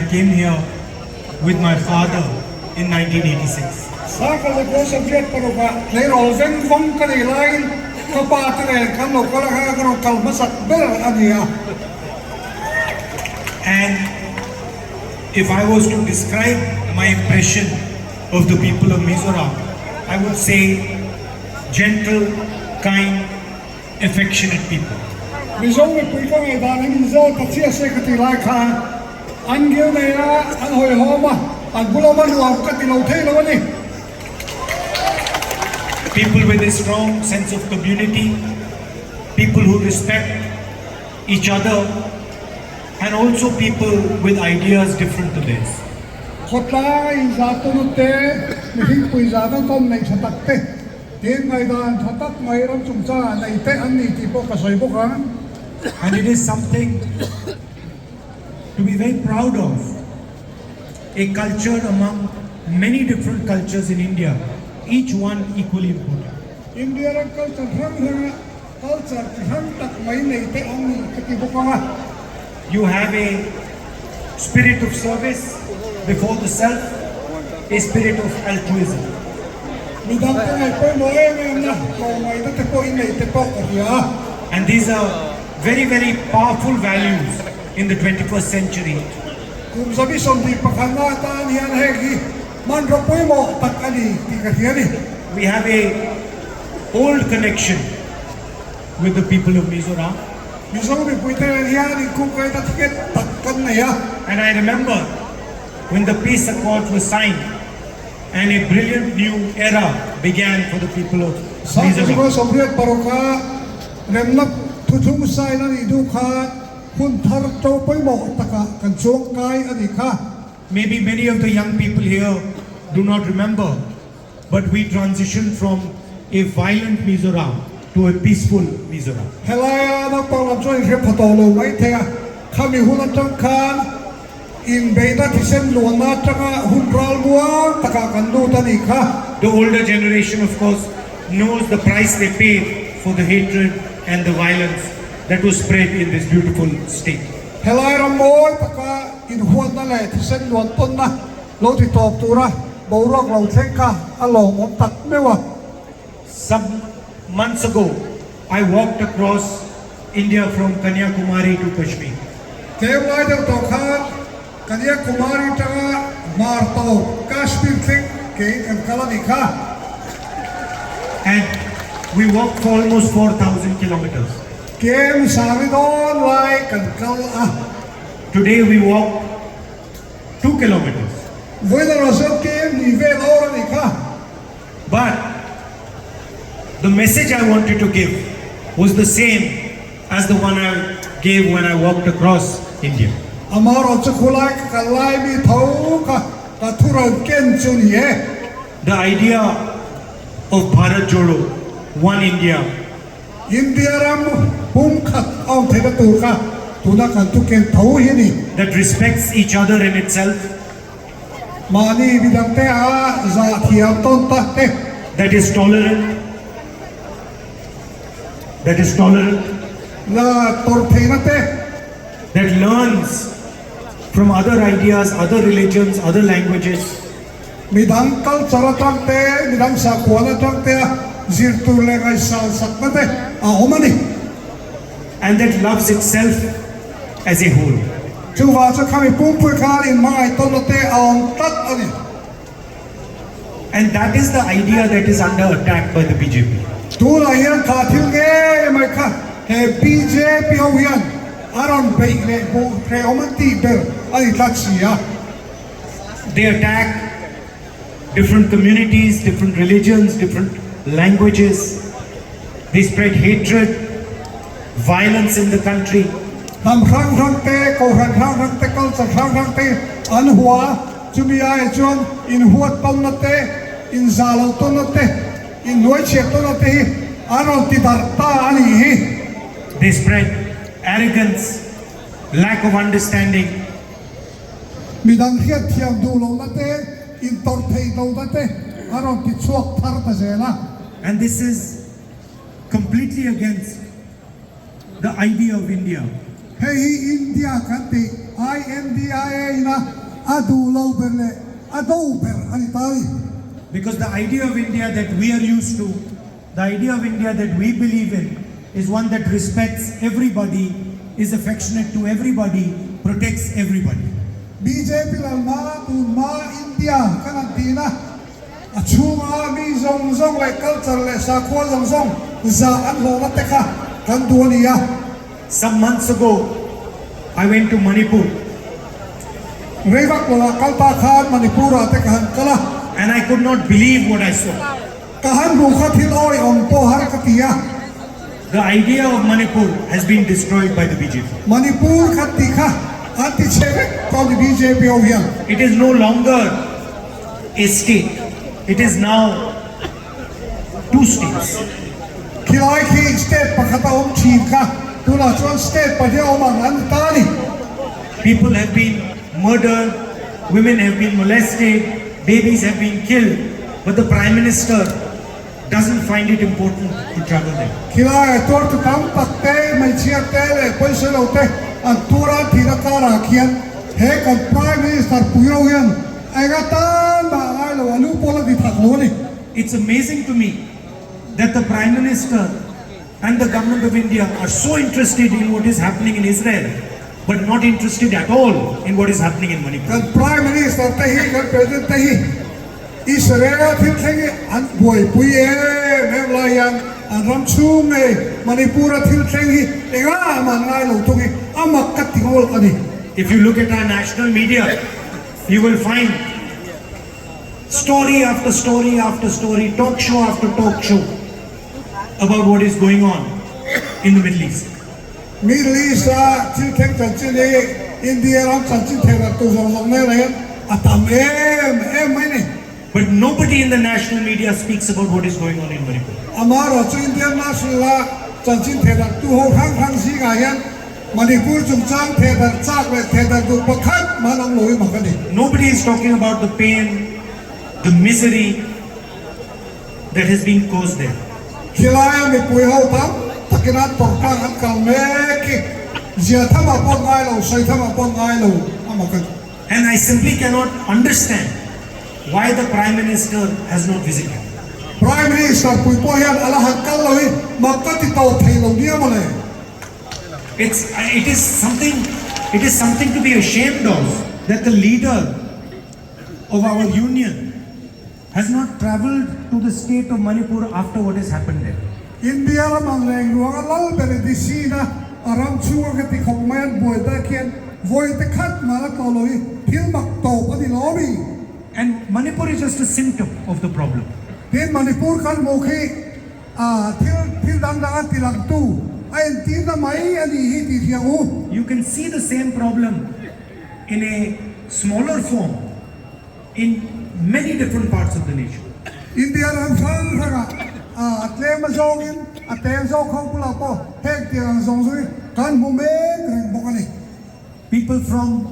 came here with my father in 1986. Saka le ko Soviet paroka le rozen vom kani lain kapatene kan lokal ha kan kalmasak ber ania. And if I was to describe my impression of the people of Mizoram, I would say gentle, kind, affectionate people. Mizoram me pui ko ngai dan Mizoram tatsia se kati lai kha angil ne ya an hoi homa an buloma nuam kati lo thei lo ni. People with a strong sense of community, people who respect each other, and also people with ideas different to theirs. Khotla in zato nutte mihing pui zato tom nei chatak te tin ngai dan chatak mai ram chungcha nei te an ni ti po ka soi bo ka. And it is something to be very proud of. A culture among many different cultures in India, each one equally important. India ra culture ram tak mai nei te an ni kati bo ka. You have a spirit of service before the self, a spirit of altruism. Midang ko ngai po noe me na ko mai te po in nei te po ka ya. And these are very, very powerful values in the 21st century. Kung sabi somdi pakanga ta niyan hegi man ro po mo tak ani ti ka ni. We have a old connection with the people of Mizoram. Mizoram me puite niyan in ku kai ta tiket tak kan na ya. And I remember when the peace accord was signed and a brilliant new era began for the people of Sa ko Mizoram. Soviet paroka remna thuthum sai na ni du kha hun thar to poi mo taka kan chuang kai ani kha. Maybe many of the young people here do not remember, but we transitioned from a violent Mizoram to a peaceful Mizoram. Helaya na pang join re photo lo mai the khami hun tang khan in beida thisen lo na taka hun ral muang taka kan du ta ni kha. The older generation, of course, knows the price they paid for the hatred and the violence that was spread in this beautiful state. Helaya ramoy taka in huan na le thisen lo ton na lo ti top tura borok lo theng kha alo mom tak mewa. Some months ago, I walked across India from Kanyakumari to Kashmir. Kewai de to kha Kanyakumari taka mar to Kashmir thing ke kan kala ni kha. And we walked for almost 4,000 kilometers. Kem sami don lai kan kal a. Today we walk 2 kilometers. Voi da rasot kem ni ve ora ni kha. But the message I wanted to give was the same as the one I gave when I walked across India. Amaro chukulai ka lai mi thau ka ta thuran ken chun ye. The idea of Bharat Jodo, One India, India ram hum khat au theda tu ka tuna kan tu ken thau hi ni. that respects each other in itself, Mani bidang te a za thiam ton ta te. that is tolerant, La tor theina te. that learns from other ideas, other religions, other languages, Midang culture tang te, midang sakwana tang te, zirtu le ngai sal sakna te, a omani. and that loves itself as a whole. Chuwa cha kami pumpui khan in mai ton te aon tat ani. And that is the idea that is under attack by the BJP. Tu la hian kha thil nge mai kha he BJP ho hian aron bei le bu kre omanti ber ani tachia. They attack different communities, different religions, different languages. They spread hatred, violence in the country. Nam khang khang te ko khang te kal sa khang te an hua chumi ai chuan in huat ton na te in zalo ton na te in noi che ton na te aron ti dar ta ani hi. They spread arrogance, lack of understanding. Midang hiat thiam du lo na te in tor thei do na te aron ti chuak thar ta zela. And this is completely against the idea of India. Hey India kan ti INDIA na adu lau berle adu ber anitari. Because the idea of India that we are used to, the idea of India that we believe in, is one that respects everybody, is affectionate to everybody, protects everybody. BJP lalma tu ma India kanantina achunga mi zong zong le culture le sakwa zong zong za an lo na teka kan duania. Some months ago, I went to Manipur Revak lo kalpa khan Manipura teka kala and I could not believe what I saw. kahan bukha thil oi om po har katia. The idea of Manipur has been destroyed by the BJP. Manipur katika anti chevek from the BJP over here. It is no longer a state. It is now two states. Kilai ki state pakata om chief ka tuna chuan state pa dia om an tani. People have been murdered, women have been molested, babies have been killed, but the Prime Minister doesn't find it important to travel there. Kilai tor tu tam patte mai chia te le paisa lo te an tura thira kara khian he kan Prime Minister puyo hian aiga tan ba ngai lo alu pola di thak lo ni. It's amazing to me that the Prime Minister and the government of India are so interested in what is happening in Israel, but not interested at all in what is happening in Manipur. Kan Prime Minister te hi kan President te hi Israel thil thengi an boy puye me layan an ram chung e Manipur thil thengi enga man ngai lo tungi amak katingol ani. If you look at our national media, you will find story after story after story, talk show after talk show about what is going on in the Middle East. Middle East thil theng chan chin e India ram chan chin theng tu zong zong ne layan atam em mai ni. But nobody in the national media speaks about what is going on in Manipur. Amaro chu Indian national la chan chin theng tu ho khang khang si ga yan Manipur chung chang theng chak le theng tu pakhat manang loi makani. Nobody is talking about the pain, the misery that has been caused there. Kilaya mi pui ho tam takinat porkang an kalmeki zia thama pon ngai lo sai thama pon ngai lo amakan. And I simply cannot understand why the Prime Minister has not visited. Prime Minister pui po hian ala hankal lo hi makati to thei lo nia male. It is something to be ashamed of that the leader of our union has not travelled to the state of Manipur after what has happened there. India la mang leng ruang lal bere di sina aram chuwa ke ti khong man boy da kian voi te khat mala to lo hi thil mak to pa di lo bi. And Manipur is just a symptom of the problem. Tin Manipur kan mo khi thil dang dang ti lang tu ai ti na mai ani hi ti thiang u. You can see the same problem in a smaller form in many different parts of the nation. India ram sang thaga atle ma zong in atel zo khong pula po hek ti ang zong zui kan mu me reng bokani. People from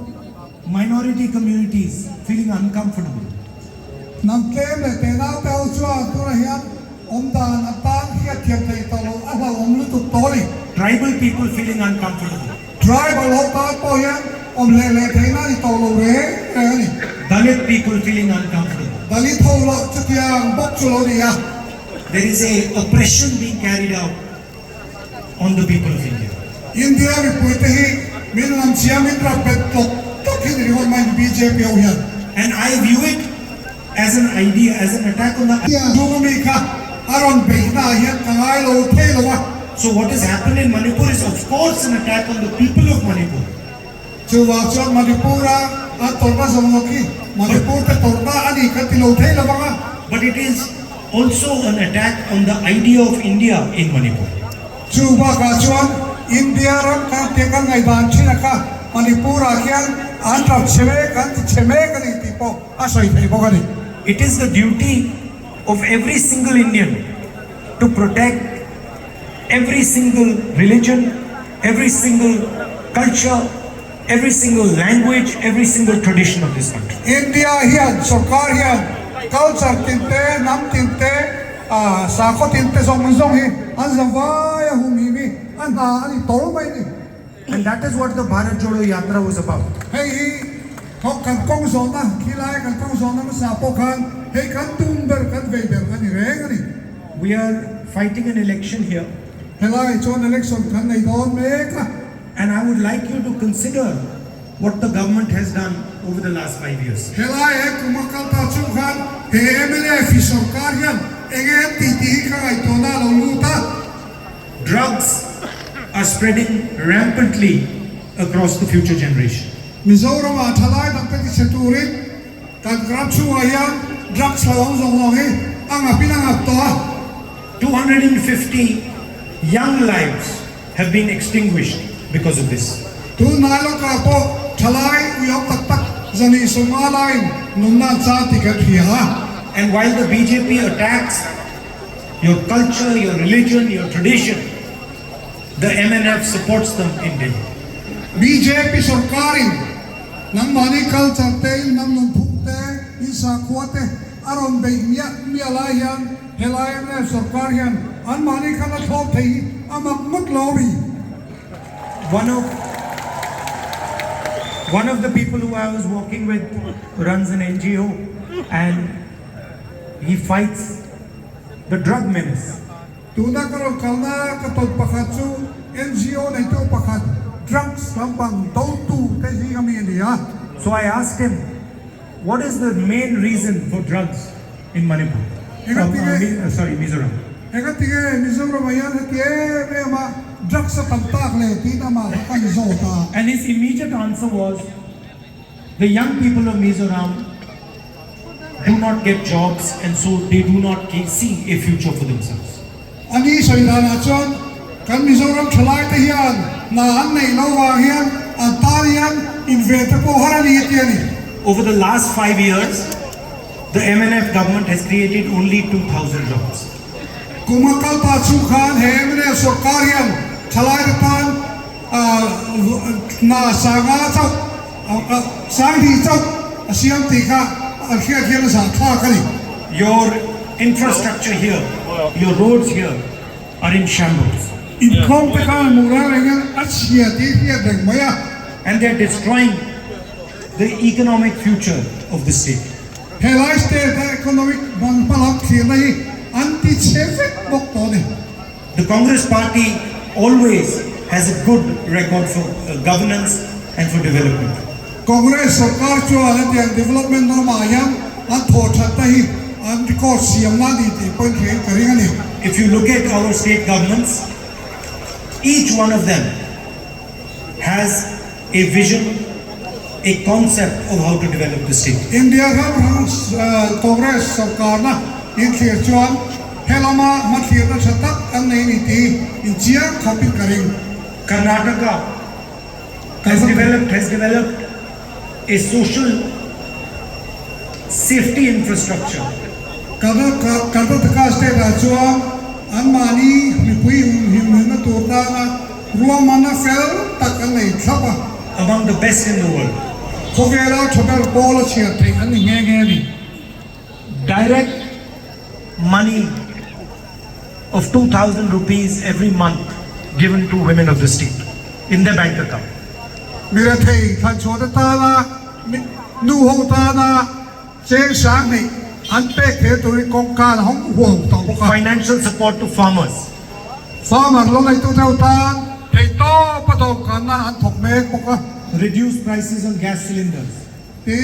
minority communities feeling uncomfortable. Nam tlem le te na pe u chua tu ra hian om dan atang hi thiam thei to lo ala om lu tu to li. Tribal people feeling uncomfortable. Tribal ho ta po hian om le thei na ni to lo re ni. Dalit people feeling uncomfortable. Dalit ho lo chu tiang bok chu lo ni ya. There is a oppression being carried out on the people of India. India mi pui te hi min nam chia min ra pet to ki ni ho mai BJP ho hian. And I view it as an idea, as an attack on the... Dumi ka aron be na hian kangai lo the lo wa. So what has happened in Manipur is of course an attack on the people of Manipur. Chu wa chon Manipura a torna samaki Manipur te torna ani ka ti lo the lo wa. But it is also an attack on the idea of India in Manipur. Chu wa ka chon India ram ka te ka ngai ban china ka Manipura kian an ra cheme kan ti cheme ka ni ti po a soi thei bo ka ni. It is the duty of every single Indian to protect every single religion, every single culture, every single language, every single tradition of this country. India hian sarkar hian culture tinte nam tinte sakho tinte song hi an zawai hum hi mi an da ani tol mai ni. And that is what the Bharat Jodo Yatra was about. Hey เขากันกองสอนนะขี้ไล่กันกองสอนนะมาสาปกันให้กันตุ้มเบอร์กันเวเบอร์กันนี่แรงกันนี่ We are fighting an election here, ให้ไล่ชนเล็กชนกันในโดนเมกะ and I would like you to consider what the government has done over the last 5 years. ให้ไล่ให้กุมกันตาชุกกันเฮ้เมเล่ฟิสร์การยันเองตีข้างไอตัวน่าเราลูตา Drugs are spreading rampantly across the future generation. มิโซรามาทลายตั้งแต่ที่เชตูริการกราบช่วยยันดรักสลองสองให้อังอภินังอับตัว 250 young lives have been extinguished because of this. ตัวนายลูกกาโปทลายวิอตักตักจะนี่สมาลายนุ่นน่าจะติดเหีย And while the BJP attacks your culture, your religion, your tradition, the MNF supports them in Delhi. BJP สรการินังมานิคัลจัดเตยนังนุนพุกเตยอิสาขวดเตยอารมณ์เบียมีอะไรยันเฮลัยเนี่ยสรการยันอันมานิคัลทอดเตยอามักมุดลอบี One of the people who I was working with runs an NGO, and he fights the drug menace. ตัวนักการคัลน่ากระตุกประคัตชู NGO ในตัวประคัต drugs ลำบังโตตูเตยที่กำมีเดีย So I asked him, what is the main reason for drugs in Manipur? Mizoram. เอกติเกมิโซรามายันเกเมื่อมา drugs ตั้งตากเลยที่นามากันโซตา And his immediate answer was, the young people of Mizoram do not get jobs, and so they do not see a future for themselves. อันนี้สวยดานาจอนกันมิโซรัมทลายเทียนนาอันในนาวาเฮียนอันตาเฮียนอินเวสต์โปฮารานีเทียนี่ Over the last 5 years, the MNF government has created only 2,000 jobs. กุมกัลตาชูขานเฮมเนสการเฮียนทลายตานนาสางาเจ้าสางดีเจ้าเสียงตีกาเขียนเขียนสางท่ากันนี่ Your infrastructure here, your roads here are in shambles, อินคอมไปการมูราอะไรเงี้ยอัดเสียตีเทียนเด็กไหมอะ and they're destroying the economic future of the state. เฮลไลสเตทอีโคโนมิกบังพลังเขียนอะไรอันติเชฟบอกตัวนี่ The Congress party always has a good record for governance and for development. คองเกรสสการชัวร์และเดียน development นอร์มายังอันโทษชัดได้อันก็เสียงน่าดีที่เป็นเขียนกระดิ่งนี่ If you look at our state governments, each one of them has a vision, a concept of how to develop the state. อินเดียครับทางคองเกรสสการนะอินเขียนชวนเฮลามาเขียนรัชตักอันในนิติอินเจียขับปิดกระดิ่ง Karnataka has developed a social safety infrastructure. การตัดการสเตทชัวอันมานี้มีผู้หญิงหิมะตัวตานะรวมมันนะเฟลตักอันไหนครับอ่ะ Among the best in the world. เขาเวลาชอบเอาบอลเชียร์ถึงอันนี้แง่ๆนี่ Direct money of 2,000 rupees every month given to women of the state in their bank account. มีอะไรท่านชวนตานะนูโฮตานะเจ้าสางนี่อันเป็กเทตุริกองการห้องห่วงต่อพวกเขา Financial support to farmers. ฟาร์มลงในตัวเท่าตาเทโตประตองกันนะอันถกเมฆพวกเขา Reduce prices on gas cylinders. ที่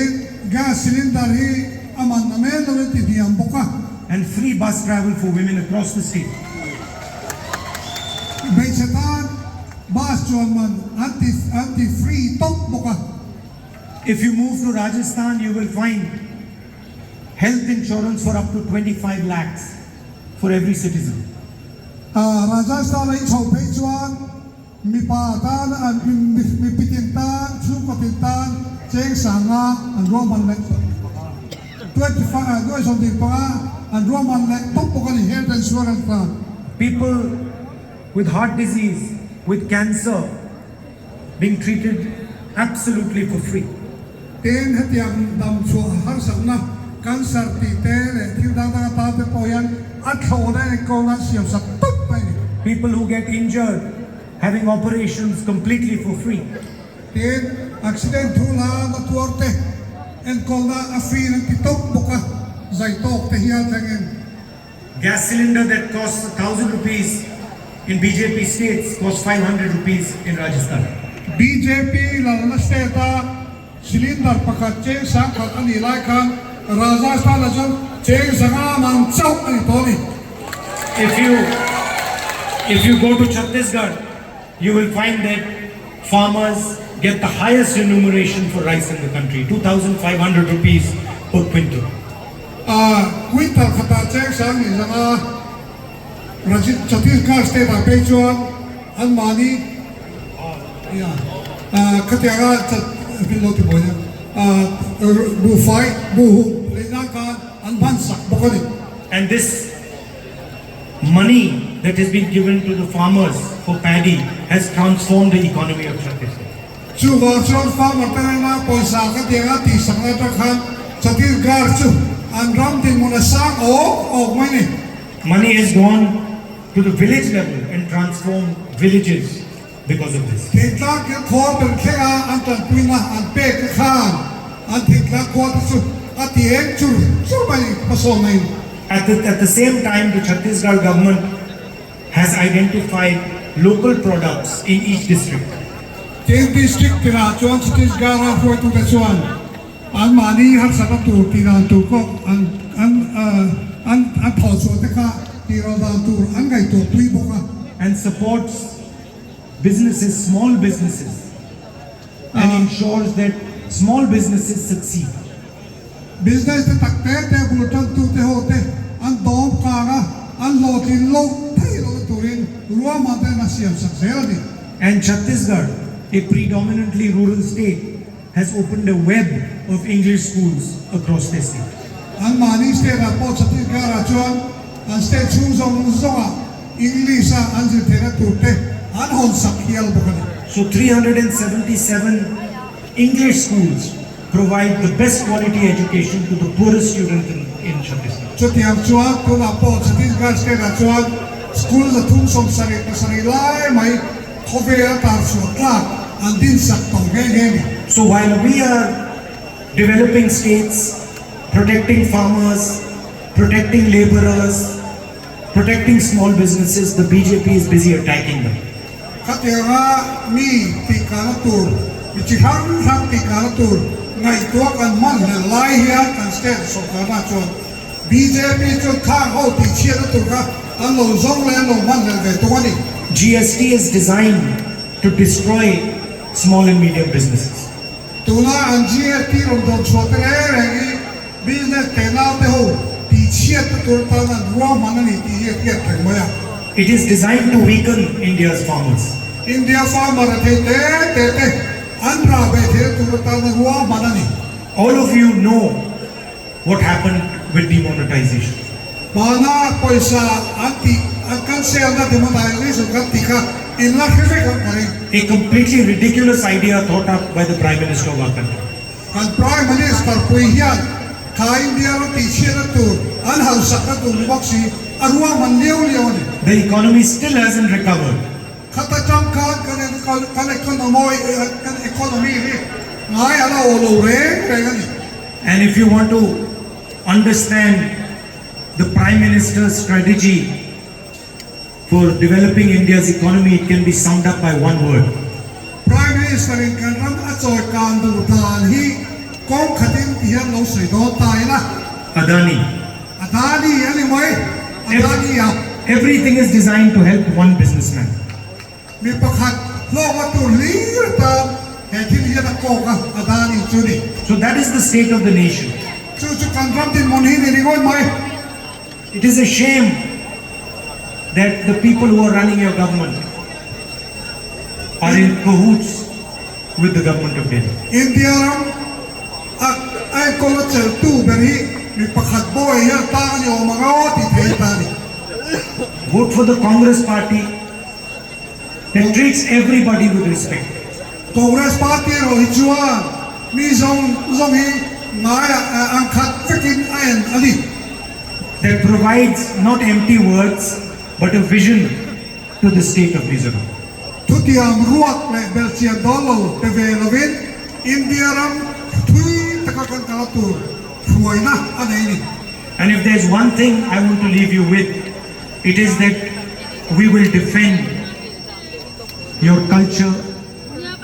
แก๊สซิลินเดอร์ที่อามันนั่นเองเราติดยามพวกเขา And free bus travel for women across the state. เบสตานบาสจวนมันอันติฟรีตกพวกเขา If you move to Rajasthan, you will find health insurance for up to 25 lakhs for every citizen. ราชสถานในชาวเพชรวันมีป่าตานอันมีปิตินตานชุกปิตินตานเจ้งสางาอันร่วมมันเล็กด้วยสมดิปะอันร่วมมันเล็กต้องปกติเฮลท์อินชัวรันส์ People with heart disease, with cancer, being treated absolutely for free. เต็นให้เตรียมดำชัวหันสังนะการสติเตะที่ดังตาตาเตปอยันอัดโซ่ได้กองนั้นเสียบสักตุ๊บไป People who get injured, having operations completely for free. เต็น accident thula na tuarte and kolna afi ng titok buka zaitok te hiya tangin Gas cylinder that costs 1,000 rupees in BJP states costs 500 rupees in Rajasthan. BJP lalana steta cylinder pakat cheng sang khat ani lai khan Rajasthan la jong cheng sanga man chau ani toni If you go to Chhattisgarh, you will find that farmers get the highest remuneration for rice in the country, 2,500 rupees per quintal. Quintal khata cheng sang ni sanga Chhattisgarh state a pe chuan an mani ya khatiaga bilo ti boya bu fai bu lena ka an ban sak bokani. And this money that has been given to the farmers for paddy has transformed the economy of Chhattisgarh. Chu wa chuan farmer tana poisa khatiaga ti sangla ta khan Chhattisgarh chu an ram din mona sang o mai ni. Money has gone to the village level and transformed villages because of this. Tikla ke kho ben khenga an tan puina an pe ke khan an tikla kho chu ati ek chu mai paso mai. At the same time, the Chhattisgarh government has identified local products in each district. Ten district tira chuan Chhattisgarh ra hoi tu te chuan an mani har sata tu tira tu ko an thau chu te kha tira da tu an gai to pui boka And supports businesses, small businesses, and ensures that small businesses succeed. business te takte te bulutan tu te hote an dom kaga an lotin lo thai lo turin ruwa ma te na siam saksela ni. And Chhattisgarh, a predominantly rural state, has opened a web of English schools across the state. An mani state ra po Chhattisgarh ra chuan an state chu zong zonga English an je thera turte an hon sak hial bokani. So 377 English schools provide the best quality education to the poorest students in Chhattisgarh. So tiang chuan tu na po Chhattisgarh state ra chuan school za thum som sari lai mai khove tar su tla an din sak tong ge ge ni. So while we are developing states, protecting farmers, protecting laborers, protecting small businesses, the BJP is busy attacking them. Khatiaga mi tikana tur bichihang hang tikana tur ngai to kan man le lai hia kan state so kana chuan BJP chu thang ho ti chia na tur ka an lo zong le lo man le ve to ni. GST is designed to destroy small and medium businesses. Tuna an GST rom don chote re business te na te ho ti chia ta tur ta na ruwa man ni ti ye ke te maya. It is designed to weaken India's farmers. India farmer te andra be the tur ta na ruwa man ni. All of you know what happened with demonetization. Mana paisa anti akan se anda demonetization kan tika in la hefe kan kare. A completely ridiculous idea thought up by the Prime Minister of our country. Kan Prime Minister puihian ka India ro ti chia na tur an hal sakka tu boxi arwa man leo ni. The economy still hasn't recovered. Khata cham kan economy ni ngai ala olo re ni. And if you want to understand the Prime Minister's strategy for developing India's economy, it can be summed up by one word: Prime Minister in kan ram achoy kan du tan hi kong khatin hian lo sei do tai na Adani. Adani ani mai Adani ya Everything is designed to help one businessman. mi pakhat lo wa tu lir ta he thil hian ko ka Adani chu ni So that is the state of the nation. chu kan ram din mon hi ni ngoi mai. It is a shame that the people who are running your government are in cahoots with the government of Delhi. India ram ai ko lo chel tu beri mi pakhat boy ya ta ni o ma o ti the ta ni. Vote for the Congress party that treats everybody with respect. Congress party ro hi chuan mi zong hi ngai an khat fikin an ali That provides not empty words but a vision to the state of Mizoram. tu tiam ruak le belchian dolo te ve lovin India ram thui takakan kalatu huay na anay ni. And if there's one thing I want to leave you with, it is that we will defend your culture,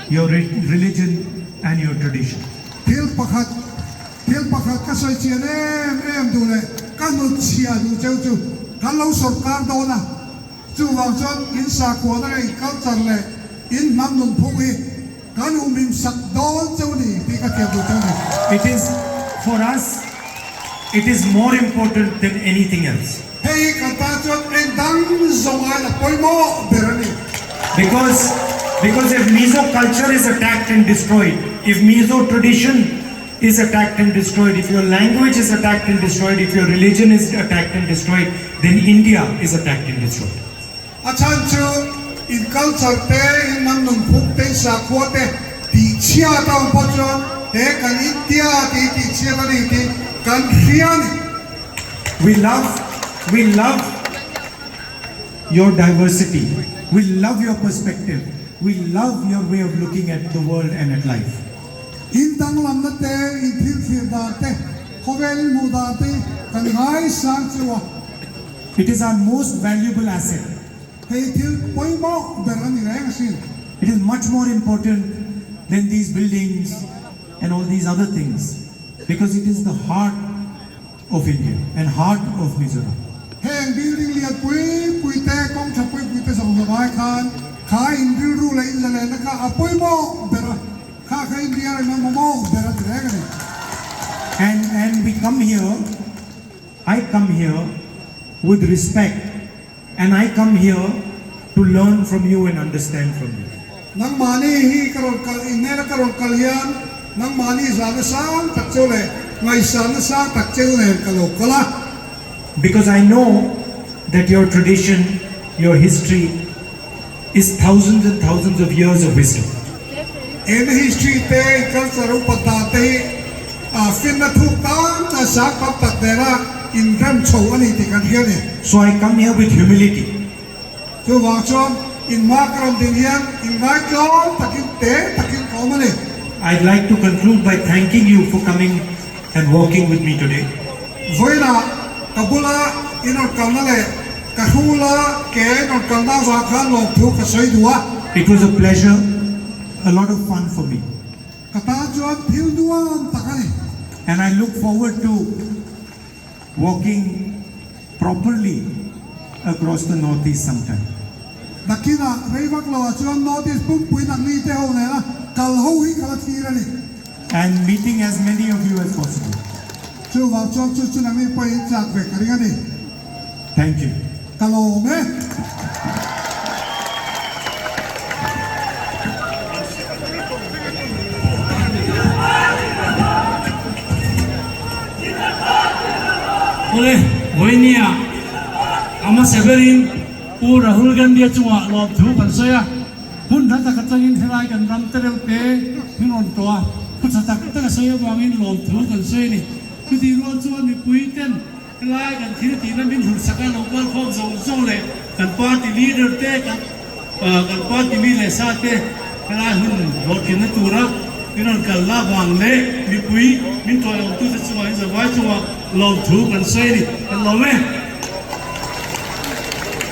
your religion, and your tradition. Til pakat kasoy chian em du le kanut chia du chau chu kan lo sarkar do na chu wang chon in sa ko na ai culture le in nam nun phu hi kan umim sak do chau ni ti ka ke du chau ni. It is, for us, it is more important than anything else. Hey kata chon en dang zongai la poi mo berani. Because if Mizo culture is attacked and destroyed, if Mizo tradition is attacked and destroyed, if your language is attacked and destroyed, if your religion is attacked and destroyed, then India is attacked and destroyed. Achan chu in culture te in nam nun phuk te sa ko te ti chia ta po chon te kan India ti chia ta ni ti kan rian. We love your diversity. We love your perspective. We love your way of looking at the world and at life. In dang lam na te in thil da te khovel mu da te kan ngai sang chuwa. It is our most valuable asset. Hey thil poi mo berani rang sin. It is much more important than these buildings and all these other things, because it is the heart of India and heart of Mizoram. Heng building liat pui te kong cha pui te sa bai khan kha in ru le in le na ka apoi mo bera kha India na mo bera rang ni. And we come here, I come here with respect, and I come here to learn from you and understand from you. Nang mani hi karol kal inera karol kalyan nang mani zana sang tak chole ngai sana sang tak chole kalo kala. Because I know that your tradition, your history is thousands and thousands of years of wisdom. In history te culture upatate fin na thuk tan na sa kap tak dera in ram chou ani ti kan hian ni. So I come here with humility. So wang chon in makaram din hian in ngai klon takin te takin komani. I'd like to conclude by thanking you for coming and walking with me today. Voila kabula inor kalnale kahula ke nor kalna wa khan lo thu ka soi dua. It was a pleasure, a lot of fun for me. Kata chuan thil duan takani. And I look forward to walking properly across the Northeast sometime. Dakina reivak lo chuan notice pum pui nang ni te ho ne na kal ho hi kala tira ni. And meeting as many of you as possible. Chu wa chuan chu nang ni poi chak ve karinga ni. Thank you. Kalo me. Oleh, Wenia, ama severin, Rahul Gandhi cuma lob tu kan saya, pun dah tak kacangin helai kan ram terel pe, minon toa, pun tak saya bangin lob tu kan saya ni, tu di luar cuan di puiten, helai kan tidak min hursakan lokal kau zong le, kan parti leader te kan parti mile sate, helai hun hokin natura, minon kalla bang le, di pui, min toa yang tu sesuai sesuai cuma lob tu kan saya ni, kan lob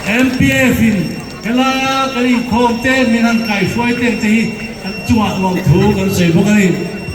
MPF in kala kali khom te minan kai foi te te hi chuak long thu kan sei bo kani